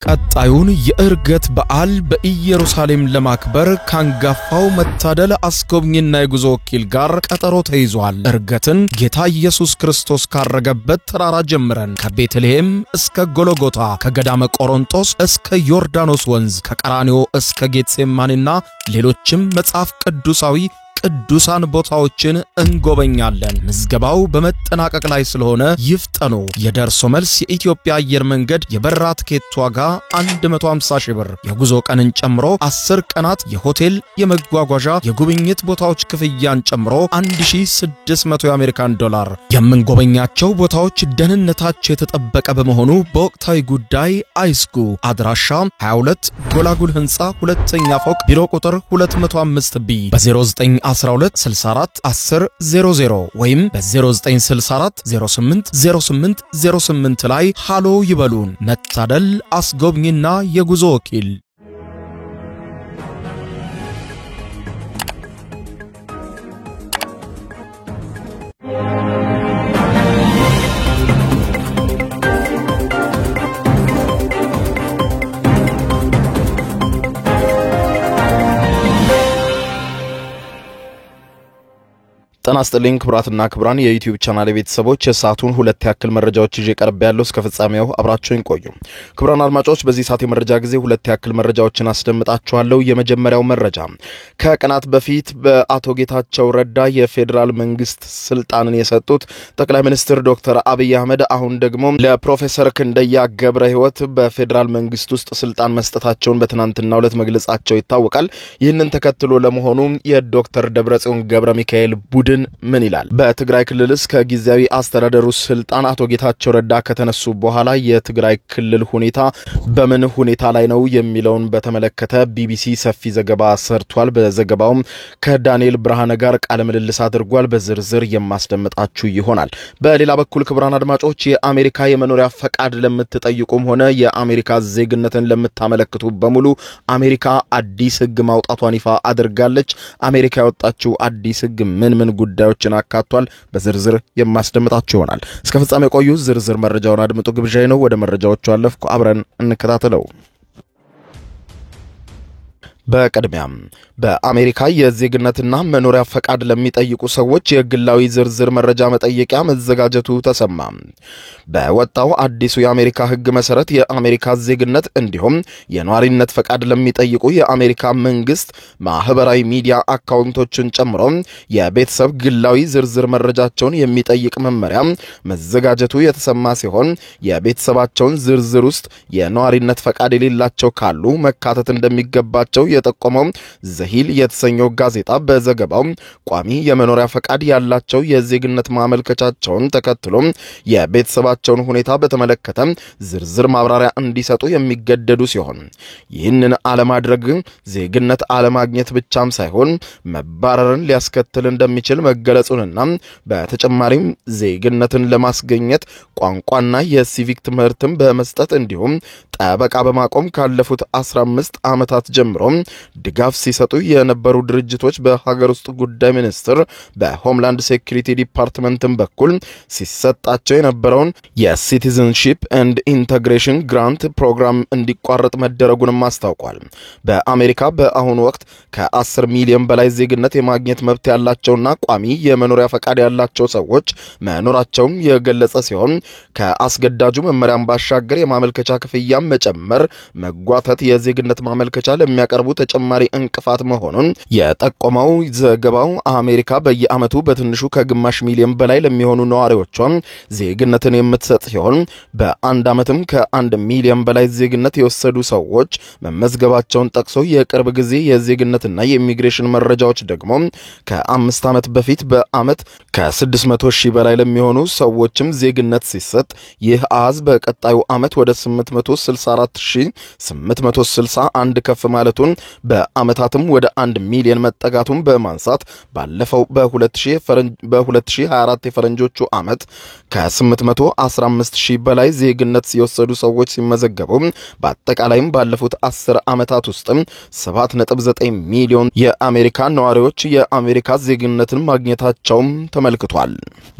ቀጣዩን የእርገት በዓል በኢየሩሳሌም ለማክበር ካንጋፋው መታደል አስጎብኝና የጉዞ ወኪል ጋር ቀጠሮ ተይዟል። እርገትን ጌታ ኢየሱስ ክርስቶስ ካረገበት ተራራ ጀምረን ከቤተልሔም እስከ ጎልጎታ ከገዳመ ቆሮንጦስ እስከ ዮርዳኖስ ወንዝ ከቀራንዮ እስከ ጌትሴማኒና ሌሎችም መጽሐፍ ቅዱሳዊ ቅዱሳን ቦታዎችን እንጎበኛለን። ምዝገባው በመጠናቀቅ ላይ ስለሆነ ይፍጠኑ። የደርሶ መልስ የኢትዮጵያ አየር መንገድ የበረራ ትኬት ዋጋ 150 ሺህ ብር፣ የጉዞ ቀንን ጨምሮ 10 ቀናት የሆቴል የመጓጓዣ የጉብኝት ቦታዎች ክፍያን ጨምሮ 1600 የአሜሪካን ዶላር። የምንጎበኛቸው ቦታዎች ደህንነታቸው የተጠበቀ በመሆኑ በወቅታዊ ጉዳይ አይስጉ። አድራሻ 22 ጎላጉል ህንጻ ሁለተኛ ፎቅ ቢሮ ቁጥር 205 ቢ በ09 12 64 10 00 ወይም በ0964 08 08 08 ላይ ሃሎ ይበሉን። መታደል አስጎብኝና የጉዞ ወኪል። ጤና ይስጥልኝ ክብራትና ክብራን የዩቲዩብ ቻናል ቤተሰቦች የሰዓቱን ሁለት ያክል መረጃዎች ይዤ ቀርቤያለሁ። እስከ ፍጻሜው አብራችሁን ቆዩ። ክብራን አድማጮች በዚህ ሰዓት የመረጃ ጊዜ ሁለት ያክል መረጃዎችን አስደምጣችኋለሁ። የመጀመሪያው መረጃ ከቀናት በፊት በአቶ ጌታቸው ረዳ የፌደራል መንግስት ስልጣንን የሰጡት ጠቅላይ ሚኒስትር ዶክተር አብይ አህመድ አሁን ደግሞ ለፕሮፌሰር ክንደያ ገብረ ሕይወት በፌደራል መንግስት ውስጥ ስልጣን መስጠታቸውን በትናንትናው ዕለት መግለጻቸው ይታወቃል። ይህንን ተከትሎ ለመሆኑ የዶክተር ደብረጽዮን ገብረ ሚካኤል ቡድን ምን ይላል? በትግራይ ክልልስ ከጊዜያዊ አስተዳደሩ ስልጣን አቶ ጌታቸው ረዳ ከተነሱ በኋላ የትግራይ ክልል ሁኔታ በምን ሁኔታ ላይ ነው የሚለውን በተመለከተ ቢቢሲ ሰፊ ዘገባ ሰርቷል። በዘገባውም ከዳንኤል ብርሃነ ጋር ቃለ ምልልስ አድርጓል። በዝርዝር የማስደምጣችሁ ይሆናል። በሌላ በኩል ክብራን አድማጮች የአሜሪካ የመኖሪያ ፈቃድ ለምትጠይቁም ሆነ የአሜሪካ ዜግነትን ለምታመለክቱ በሙሉ አሜሪካ አዲስ ህግ ማውጣቷን ይፋ አድርጋለች። አሜሪካ ያወጣችው አዲስ ህግ ምን ጉዳዮችን አካቷል? በዝርዝር የማስደምጣችሁ ይሆናል። እስከ ፍጻሜ ቆዩ። ዝርዝር መረጃውን አድምጡ ግብዣዬ ነው። ወደ መረጃዎቹ አለፍኩ። አብረን እንከታተለው። በቀድሚያም በአሜሪካ የዜግነትና መኖሪያ ፈቃድ ለሚጠይቁ ሰዎች የግላዊ ዝርዝር መረጃ መጠየቂያ መዘጋጀቱ ተሰማ። በወጣው አዲሱ የአሜሪካ ህግ መሰረት የአሜሪካ ዜግነት እንዲሁም የኗሪነት ፈቃድ ለሚጠይቁ የአሜሪካ መንግስት ማህበራዊ ሚዲያ አካውንቶችን ጨምሮ የቤተሰብ ግላዊ ዝርዝር መረጃቸውን የሚጠይቅ መመሪያ መዘጋጀቱ የተሰማ ሲሆን የቤተሰባቸውን ዝርዝር ውስጥ የኗሪነት ፈቃድ የሌላቸው ካሉ መካተት እንደሚገባቸው የጠቆመው ዘሂል የተሰኘው ጋዜጣ በዘገባው ቋሚ የመኖሪያ ፈቃድ ያላቸው የዜግነት ማመልከቻቸውን ተከትሎ የቤተሰባቸውን ሁኔታ በተመለከተ ዝርዝር ማብራሪያ እንዲሰጡ የሚገደዱ ሲሆን ይህንን አለማድረግ ዜግነት አለማግኘት ብቻም ሳይሆን መባረርን ሊያስከትል እንደሚችል መገለጹንና በተጨማሪም ዜግነትን ለማስገኘት ቋንቋና የሲቪክ ትምህርትን በመስጠት እንዲሁም ጠበቃ በማቆም ካለፉት 15 ዓመታት ጀምሮ ድጋፍ ሲሰጡ የነበሩ ድርጅቶች በሀገር ውስጥ ጉዳይ ሚኒስቴር በሆምላንድ ሴኩሪቲ ዲፓርትመንት በኩል ሲሰጣቸው የነበረውን የሲቲዝንሺፕ ኤንድ ኢንተግሬሽን ግራንት ፕሮግራም እንዲቋረጥ መደረጉንም አስታውቋል። በአሜሪካ በአሁኑ ወቅት ከ10 ሚሊዮን በላይ ዜግነት የማግኘት መብት ያላቸውና ቋሚ የመኖሪያ ፈቃድ ያላቸው ሰዎች መኖራቸውን የገለጸ ሲሆን ከአስገዳጁ መመሪያም ባሻገር የማመልከቻ ክፍያ መጨመር መጓተት የዜግነት ማመልከቻ ለሚያቀርቡ ተጨማሪ እንቅፋት መሆኑን የጠቆመው ዘገባው አሜሪካ በየዓመቱ በትንሹ ከግማሽ ሚሊዮን በላይ ለሚሆኑ ነዋሪዎቿ ዜግነትን የምትሰጥ ሲሆን በአንድ ዓመትም ከ1 ሚሊዮን በላይ ዜግነት የወሰዱ ሰዎች መመዝገባቸውን ጠቅሶ የቅርብ ጊዜ የዜግነትና የኢሚግሬሽን መረጃዎች ደግሞ ከ5 ዓመት በፊት በዓመት ከ600 ሺህ በላይ ለሚሆኑ ሰዎችም ዜግነት ሲሰጥ ይህ አሃዝ በቀጣዩ ዓመት ወደ 864861 ከፍ ማለቱን በአመታትም ወደ 1 ሚሊዮን መጠጋቱን በማንሳት ባለፈው በ2024 የፈረንጆቹ ዓመት ከ815,000 በላይ ዜግነት ሲወሰዱ ሰዎች ሲመዘገቡ በአጠቃላይም ባለፉት 10 ዓመታት ውስጥ 7.9 ሚሊዮን የአሜሪካ ነዋሪዎች የአሜሪካ ዜግነትን ማግኘታቸውም ተመልክቷል።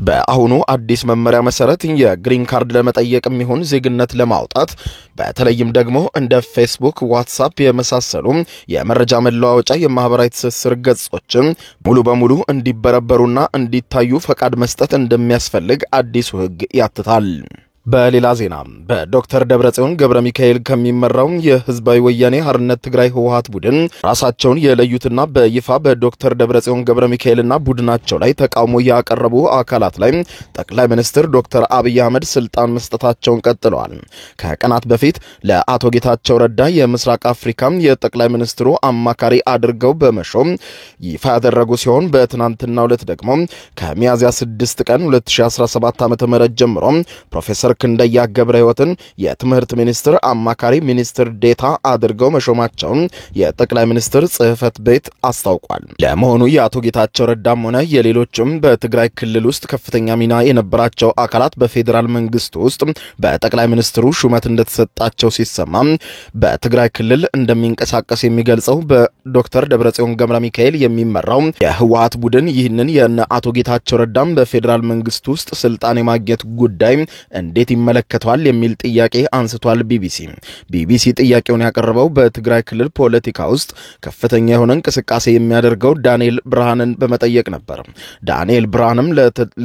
በአሁኑ አዲስ መመሪያ መሰረት የግሪን ካርድ ለመጠየቅም ይሁን ዜግነት ለማውጣት በተለይም ደግሞ እንደ ፌስቡክ፣ ዋትስአፕ የመሳሰሉ የመረጃ መለዋወጫ የማህበራዊ ትስስር ገጾችን ሙሉ በሙሉ እንዲበረበሩና እንዲታዩ ፈቃድ መስጠት እንደሚያስፈልግ አዲሱ ሕግ ያትታል። በሌላ ዜና በዶክተር ደብረጽዮን ገብረ ሚካኤል ከሚመራው የህዝባዊ ወያኔ ሓርነት ትግራይ ህወሓት ቡድን ራሳቸውን የለዩትና በይፋ በዶክተር ደብረጽዮን ገብረ ሚካኤልና ቡድናቸው ላይ ተቃውሞ ያቀረቡ አካላት ላይ ጠቅላይ ሚኒስትር ዶክተር አብይ አህመድ ስልጣን መስጠታቸውን ቀጥለዋል። ከቀናት በፊት ለአቶ ጌታቸው ረዳ የምስራቅ አፍሪካ የጠቅላይ ሚኒስትሩ አማካሪ አድርገው በመሾም ይፋ ያደረጉ ሲሆን በትናንትናው ዕለት ደግሞ ከሚያዝያ 6 ቀን 2017 ዓ.ም ጀምሮ ፕሮፌሰር ክንደያ ገብረ ሕይወትን የትምህርት ሚኒስትር አማካሪ ሚኒስትር ዴታ አድርገው መሾማቸውን የጠቅላይ ሚኒስትር ጽሕፈት ቤት አስታውቋል። ለመሆኑ የአቶ ጌታቸው ረዳም ሆነ የሌሎችም በትግራይ ክልል ውስጥ ከፍተኛ ሚና የነበራቸው አካላት በፌዴራል መንግስቱ ውስጥ በጠቅላይ ሚኒስትሩ ሹመት እንደተሰጣቸው ሲሰማ በትግራይ ክልል እንደሚንቀሳቀስ የሚገልጸው በዶክተር ደብረጽዮን ገብረ ሚካኤል የሚመራው የህወሓት ቡድን ይህንን የነ አቶ ጌታቸው ረዳም በፌዴራል መንግስቱ ውስጥ ስልጣን የማግኘት ጉዳይ እንዴት ይመለከቷል የሚል ጥያቄ አንስቷል። ቢቢሲ ጥያቄውን ያቀረበው በትግራይ ክልል ፖለቲካ ውስጥ ከፍተኛ የሆነ እንቅስቃሴ የሚያደርገው ዳንኤል ብርሃንን በመጠየቅ ነበር። ዳንኤል ብርሃንም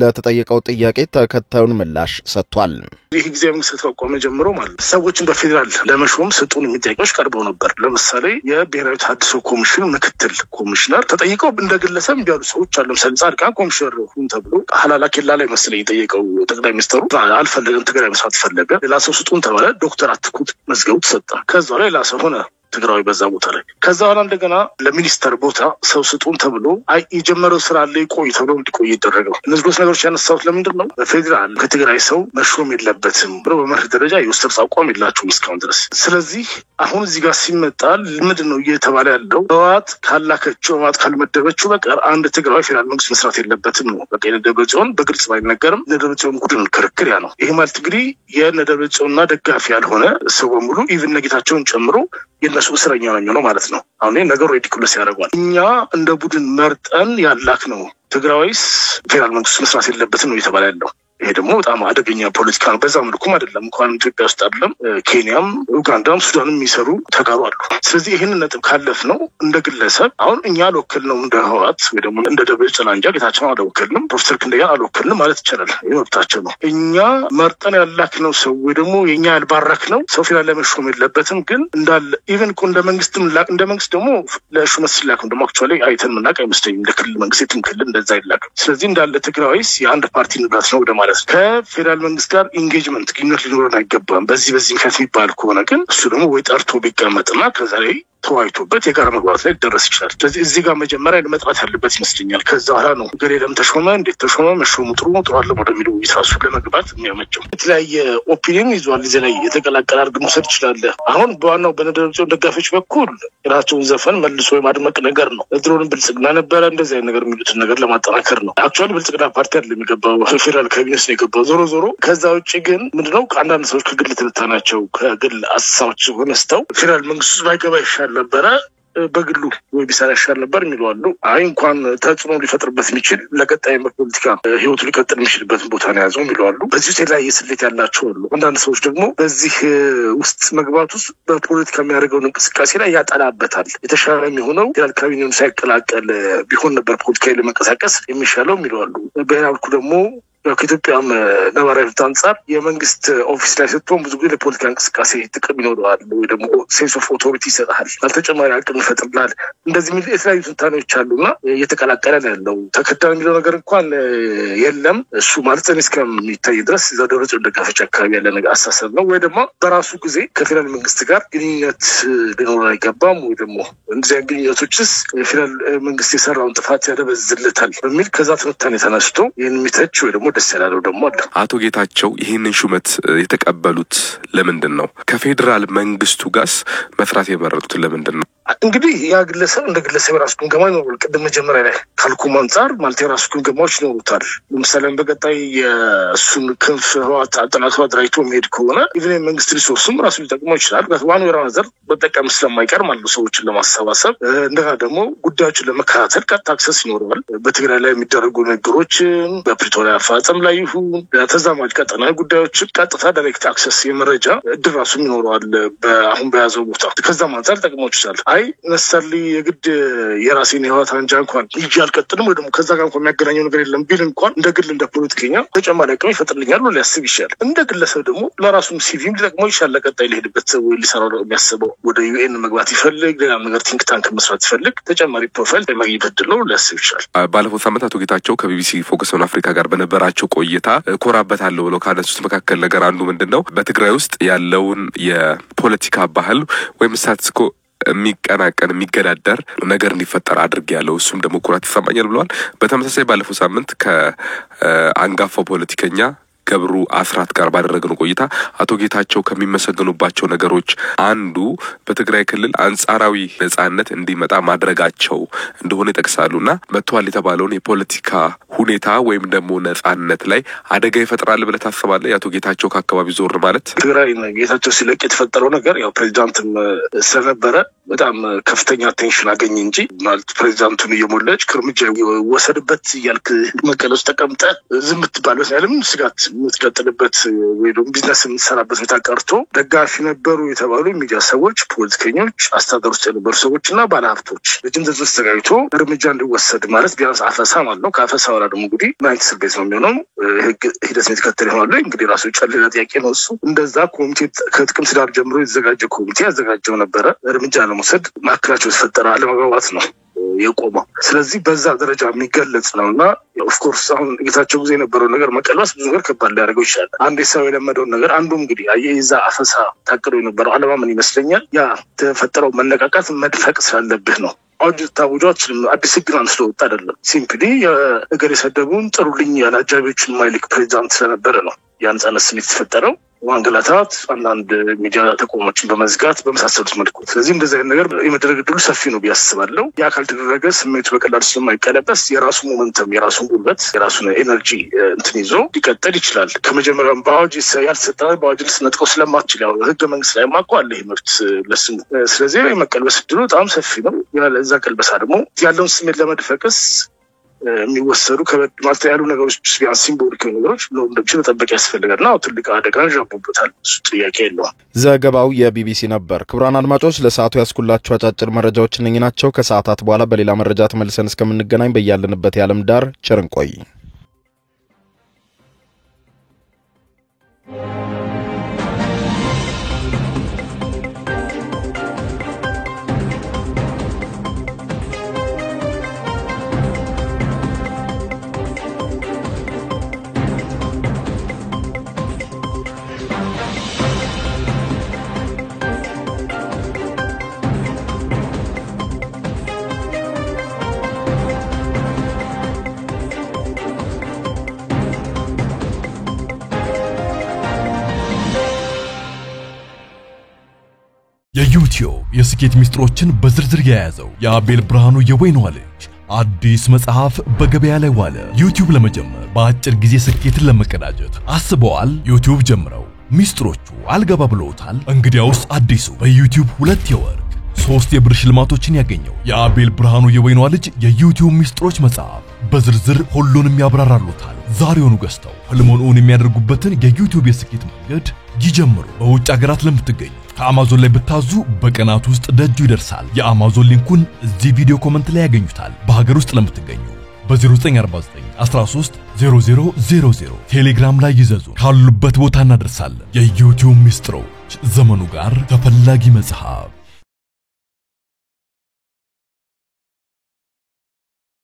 ለተጠየቀው ጥያቄ ተከታዩን ምላሽ ሰጥቷል። ይህ ጊዜ መንግስት ተቋቋመ ጀምሮ ማለት ሰዎችን በፌዴራል ለመሾም ስጡን የሚጠይቁት ቀርበው ነበር። ለምሳሌ የብሔራዊ ተሐድሶ ኮሚሽን ምክትል ኮሚሽነር ተጠይቀው እንደግለሰብ እንዲያሉ ሰዎች አሉ። ለምሳሌ ጻድቃን ኮሚሽነር ሁን ተብሎ ሐላላ ኬላ ላይ መሰለኝ የጠየቀው ጠቅላይ ሚኒስትሩ አልፈለገም፣ ትግራይ መስራት ፈለገ። ሌላ ሰው ስጡን ተባለ። ዶክተር አትኩት መዝገቡ ተሰጠ። ከዛ ላይ ሌላ ሰው ሆነ ትግራዊ በዛ ቦታ ላይ። ከዛ በኋላ እንደገና ለሚኒስተር ቦታ ሰው ስጡን ተብሎ አይ የጀመረው ስራ ላይ ቆይ ተብሎ እንዲቆይ ይደረገው። እነዚህ ሁለት ነገሮች ያነሳሁት ለምንድን ነው? በፌዴራል ከትግራይ ሰው መሾም የለበትም ብሎ በመርህ ደረጃ የውስጥ አቋም የላቸውም እስካሁን ድረስ። ስለዚህ አሁን እዚህ ጋር ሲመጣ ምንድን ነው እየተባለ ያለው? ህወሓት ካላከችው ህወሓት ካልመደበችው በቀር አንድ ትግራዊ ፌዴራል መንግስት መስራት የለበትም ነው። በቃ የደብረጽዮን በግልጽ ባይነገርም የደብረጽዮን ቡድን ክርክር ያ ነው። ይሄ ማለት እንግዲህ የደብረጽዮንና ደጋፊ ያልሆነ ሰው በሙሉ ኢቭን ነጌታቸውን ጨምሮ የነሱ እስረኛ ነው ማለት ነው። አሁን ነገሩ ሪዲኩለስ ያደርጋል። እኛ እንደ ቡድን መርጠን ያላክ ነው ትግራይስ ፌዴራል መንግስት መስራት የለበትም ነው እየተባለ ያለው። ይሄ ደግሞ በጣም አደገኛ ፖለቲካ ነው። በዛ መልኩም አይደለም እንኳን ኢትዮጵያ ውስጥ አይደለም ኬንያም፣ ኡጋንዳም፣ ሱዳንም የሚሰሩ ተጋሩ አሉ። ስለዚህ ይህንን ነጥብ ካለፍ ነው እንደ ግለሰብ አሁን እኛ አልወክልነው እንደ ህወሓት ወይ ደግሞ እንደ ደብረጽዮን አንጃ ጌታቸውን አልወክልንም፣ ፕሮፌሰር ክንደያን አልወክልንም ማለት ይቻላል። ይሄ መብታቸው ነው። እኛ መርጠን ያላክነው ሰው ወይ ደግሞ የኛ ያልባረክነው ሰው ፌዴራል ለመሾም የለበትም። ግን እንዳለ ኢቨን እንደ መንግስትም እንደ መንግስት ደግሞ ለሹመት ሲላክም ደግሞ አክቹዋሊ አይተን ምናቅ አይመስለኝም። እንደ ክልል መንግስት የትም ክልል እንደዛ አይላክም። ስለዚህ እንዳለ ትግራይስ የአንድ ፓርቲ ንብረት ነው ወደ ማለት ከፌዴራል መንግስት ጋር ኢንጌጅመንት ግንኙነት ሊኖረን አይገባም። በዚህ ምክንያት የሚባል ከሆነ ግን እሱ ደግሞ ወይ ጠርቶ ቢቀመጥና ከዛ ላይ ተዋይቶበት የጋራ መግባባት ላይ ሊደረስ ይችላል። ስለዚህ እዚህ ጋር መጀመሪያ ለመጥራት ያለበት ይመስለኛል። ከዛ በኋላ ነው ገሌ ለምን ተሾመ፣ እንዴት ተሾመ፣ መሾሙ ጥሩ አለ ወደሚለው ይሳሱ ለመግባት የሚያመቸው። የተለያየ ኦፒኒየን ይዟል። እዚህ ላይ የተቀላቀለ አድርገን መውሰድ ይችላል። አሁን በዋናው በደብረጽዮን ደጋፊዎች በኩል የራሳቸውን ዘፈን መልሶ የማድመቅ ነገር ነው። ድሮንም ብልጽግና ነበረ እንደዚህ አይነት ነገር የሚሉትን ነገር ለማጠናከር ነው። አክቹዋሊ ብልጽግና ፓርቲ አይደለም የሚገባው ፌዴራል ካቢኔት ነው የገባው ዞሮ። ከዛ ውጭ ግን ምንድነው አንዳንድ ሰዎች ከግል ትንታኔያቸው ከግል አስተሳሰባቸው ሆነስተው ፌዴራል መንግስቱ ባይገባ ይሻል ነበረ በግሉ ወይ ቢሰራ ይሻል ነበር የሚሉ አሉ። አይ እንኳን ተጽዕኖ ሊፈጥርበት የሚችል ለቀጣይ ፖለቲካ ህይወቱ ሊቀጥል የሚችልበትን ቦታ ነው ያዘው የሚሉ አሉ። በዚህ ውስጥ የተለያየ ስሌት ያላቸው አሉ። አንዳንድ ሰዎች ደግሞ በዚህ ውስጥ መግባት ውስጥ በፖለቲካ የሚያደርገውን እንቅስቃሴ ላይ ያጠላበታል። የተሻለ የሚሆነው ፌዴራል ካቢኔውን ሳይቀላቀል ቢሆን ነበር ፖለቲካዊ ለመንቀሳቀስ የሚሻለው የሚሉ አሉ። በሌላ በኩል ደግሞ ከኢትዮጵያም ነባራዊ ሁኔታ አንጻር የመንግስት ኦፊስ ላይ ስትሆን ብዙ ጊዜ ለፖለቲካ እንቅስቃሴ ጥቅም ይኖረዋል ወይ ደግሞ ሴንስ ኦፍ ኦቶሪቲ ይሰጣል፣ ተጨማሪ አቅም ይፈጥርላል። እንደዚህ የሚል የተለያዩ ትንታኔዎች አሉና እየተቀላቀለ ነው ያለው። ተከዳን የሚለው ነገር እንኳን የለም። እሱ ማለት እኔ እስከሚታይ ድረስ ደብረጽዮን ደጋፊዎች አካባቢ ያለ ነገር አሳሰብ ነው ወይ ደግሞ በራሱ ጊዜ ከፌዴራል መንግስት ጋር ግንኙነት ሊኖር አይገባም ወይ ደግሞ እንደዚህ ግንኙነቶችስ ፌዴራል መንግስት የሰራውን ጥፋት ያደበዝልታል በሚል ከዛ ትንታኔ ተነስቶ ይህን የሚተች ወይ ደግሞ ደስ ያላለው ደግሞ አለ። አቶ ጌታቸው ይህንን ሹመት የተቀበሉት ለምንድን ነው? ከፌዴራል መንግስቱ ጋርስ መስራት የመረጡት ለምንድን ነው? እንግዲህ ያ ግለሰብ እንደ ግለሰብ ራሱ ግምገማ ይኖራል። ቅድም መጀመሪያ ላይ ካልኩም አንፃር ማለት የራሱ ግምገማዎች ይኖሩታል። ለምሳሌ በቀጣይ የእሱን ክንፍ ህወሓት አጠናክሮ አደራጅቶ የሚሄድ ከሆነ ኢቭን የመንግስት ሪሶርስም ራሱ ሊጠቅመው ይችላል። ዋን ወራ ነዘር በጠቀም ስለማይቀር ማለት ነው ሰዎችን ለማሰባሰብ እንደጋ ደግሞ ጉዳዮችን ለመከታተል ቀጥታ አክሰስ ይኖረዋል። በትግራይ ላይ የሚደረጉ ነገሮችን በፕሪቶሪያ አፈጻጸም ላይ ይሁን ተዛማጅ ቀጠናዊ ጉዳዮች ቀጥታ ዳይሬክት አክሰስ የመረጃ እድል ራሱ ይኖረዋል። አሁን በያዘው ቦታ ከዛም አንፃር ጠቅሞች ይችላል። አይ ነሰርሊ የግድ የራሴን ህይወት አንጃ እንኳን ይጅ አልቀጥልም ወይ ደግሞ ከዛ ጋር እንኳን የሚያገናኘው ነገር የለም ቢል እንኳን እንደ ግል እንደ ፖለቲከኛ ተጨማሪ አቅም ይፈጥርልኛል ብሎ ሊያስብ ይችላል። እንደ ግለሰብ ደግሞ ለራሱም ሲቪም ሊጠቅመው ይችላል። ለቀጣይ ሊሄድበት ወይ ሊሰራው የሚያስበው ወደ ዩኤን መግባት ይፈልግ ሌላ ነገር ቲንክ ታንክ መስራት ይፈልግ ተጨማሪ ፕሮፋይል ማግኘት እድል ነው ሊያስብ ይችላል። ባለፈው ሳምንት አቶ ጌታቸው ከቢቢሲ ፎከስ ኦን አፍሪካ ጋር በነበራቸው ቆይታ ኮራበታለሁ ብለው ካነሱት መካከል ነገር አንዱ ምንድነው በትግራይ ውስጥ ያለውን የፖለቲካ ባህል ወይም ስታትስኮ የሚቀናቀን የሚገዳደር ነገር እንዲፈጠር አድርጌያለሁ እሱም ደግሞ ኩራት ይሰማኛል ብለዋል። በተመሳሳይ ባለፈው ሳምንት ከአንጋፋው ፖለቲከኛ ገብሩ አስራት ጋር ባደረገው ቆይታ አቶ ጌታቸው ከሚመሰገኑባቸው ነገሮች አንዱ በትግራይ ክልል አንጻራዊ ነጻነት እንዲመጣ ማድረጋቸው እንደሆነ ይጠቅሳሉና መጥቷል የተባለውን የፖለቲካ ሁኔታ ወይም ደግሞ ነጻነት ላይ አደጋ ይፈጥራል ብለህ ታስባለህ? አቶ ጌታቸው ከአካባቢ ዞር ማለት ትግራይ ጌታቸው ሲለቅ የተፈጠረው ነገር ያው ፕሬዚዳንትም ስለነበረ በጣም ከፍተኛ አቴንሽን አገኘ እንጂ ማለት ፕሬዚዳንቱን እየሞለች ከርምጃ ወሰድበት ያልክ መቀለስ ተቀምጠ ዝም ትባለው ያለም ስጋት ምትቀጥልበት ወይ ደግሞ ቢዝነስ የምትሰራበት ተቀርቶ ደጋፊ ነበሩ የተባሉ ሚዲያ ሰዎች፣ ፖለቲከኞች፣ አስተዳደር ውስጥ የነበሩ ሰዎችና ባለሀብቶች ለጅምዘት ተስተጋይቶ እርምጃ እንዲወሰድ ማለት ቢያንስ አፈሳ ማለት ነው። ከአፈሳ ወራ ደግሞ እንግዲህ ናይት ሰርቪስ ነው የሚሆነው ህግ ሂደት የተከተለ ይሆናል። እንግዲህ ራሱ ጨለለ ጥያቄ ነው እሱ። እንደዛ ኮሚቴ ከጥቅምት ዳር ጀምሮ የተዘጋጀ ኮሚቴ ያዘጋጀው ነበረ። እርምጃ ለመውሰድ ማክራቸው ተፈጠረ አለመግባባት ነው የቆመው። ስለዚህ በዛ ደረጃ የሚገለጽ ነውና ኦፍ ኮርስ አሁን ጌታቸው ጊዜ የነበረው ነገር መቀልበስ ብዙ ነገር ከባድ ሊያደርገው ይችላል። አንድ ሰው የለመደውን ነገር አንዱ እንግዲህ አየይዛ አፈሳ ታቅዶ የነበረው ዓላማ ምን ይመስለኛል ያ ተፈጠረው መነቃቃት መድፈቅ ስላለብህ ነው። አውጅ ታውጆች አዲስ ህግ ስለወጣ አይደለም። ሲምፕሊ የእገር የሰደቡን ጥሩልኝ ያላጃቢዎችን ማይልክ ፕሬዚዳንት ስለነበረ ነው ያንጻነስ ስሜት ተፈጠረው ዋንገላታት አንዳንድ ሚዲያ ተቋሞችን በመዝጋት በመሳሰሉት መልኩ። ስለዚህ እንደዚህ አይነት ነገር የመደረግ ዕድሉ ሰፊ ነው ቢያስባለው። ያ ካልተደረገ ስሜቱ በቀላሉ ስለማይቀለበስ የራሱ ሞመንተም የራሱን ጉልበት የራሱን ኤነርጂ እንትን ይዞ ሊቀጥል ይችላል። ከመጀመሪያው በአዋጅ ያልተሰጠ በአዋጅ ልትነጥቀው ስለማትችል ያው ህገ መንግስት ላይ ማቋል ይሄ ምርት ለስሙ። ስለዚህ የመቀልበስ ዕድሉ በጣም ሰፊ ነው። ያለዛ ቀልበሳ ደግሞ ያለውን ስሜት ለመድፈቅስ የሚወሰዱ ከማለት ያሉ ነገሮች ቢያንስ ሲምቦሊክ ነገሮች ነው እንደዚህ ተጠበቅ ያስፈልጋልና ትልቅ አደጋ ጃቦታል። እሱ ጥያቄ የለውም። ዘገባው የቢቢሲ ነበር። ክቡራን አድማጮች ለሰዓቱ ያስኩላችሁ አጫጭር መረጃዎች እነኚህ ናቸው። ከሰዓታት በኋላ በሌላ መረጃ ተመልሰን እስከምንገናኝ በያለንበት የዓለም ዳር ቸር እንቆይ። የዩቲዩብ የስኬት ሚስጥሮችን በዝርዝር የያዘው የአቤል ብርሃኑ የወይኗ ልጅ አዲስ መጽሐፍ በገበያ ላይ ዋለ። ዩቲዩብ ለመጀመር በአጭር ጊዜ ስኬትን ለመቀዳጀት አስበዋል? ዩቲዩብ ጀምረው ሚስጥሮቹ አልገባ ብለውታል? እንግዲያውስ አዲሱ በዩቲዩብ 2 የወርቅ 3 የብር ሽልማቶችን ያገኘው የአቤል ብርሃኑ የወይኗ ልጅ የዩቲዩብ ሚስጥሮች መጽሐፍ በዝርዝር ሁሉንም ያብራራሉታል። ዛሬውኑ ገዝተው ህልሞን የሚያደርጉበትን የዩቲዩብ የስኬት መንገድ ይጀምሩ። በውጭ ሀገራት ለምትገኙ ከአማዞን ላይ ብታዙ በቀናት ውስጥ ደጁ ይደርሳል። የአማዞን ሊንኩን እዚህ ቪዲዮ ኮሜንት ላይ ያገኙታል። በሀገር ውስጥ ለምትገኙ በ0949 13 0000 ቴሌግራም ላይ ይዘዙ። ካሉበት ቦታ እናደርሳለን። የዩቲዩብ ሚስጥሮች ዘመኑ ጋር ተፈላጊ መጽሐፍ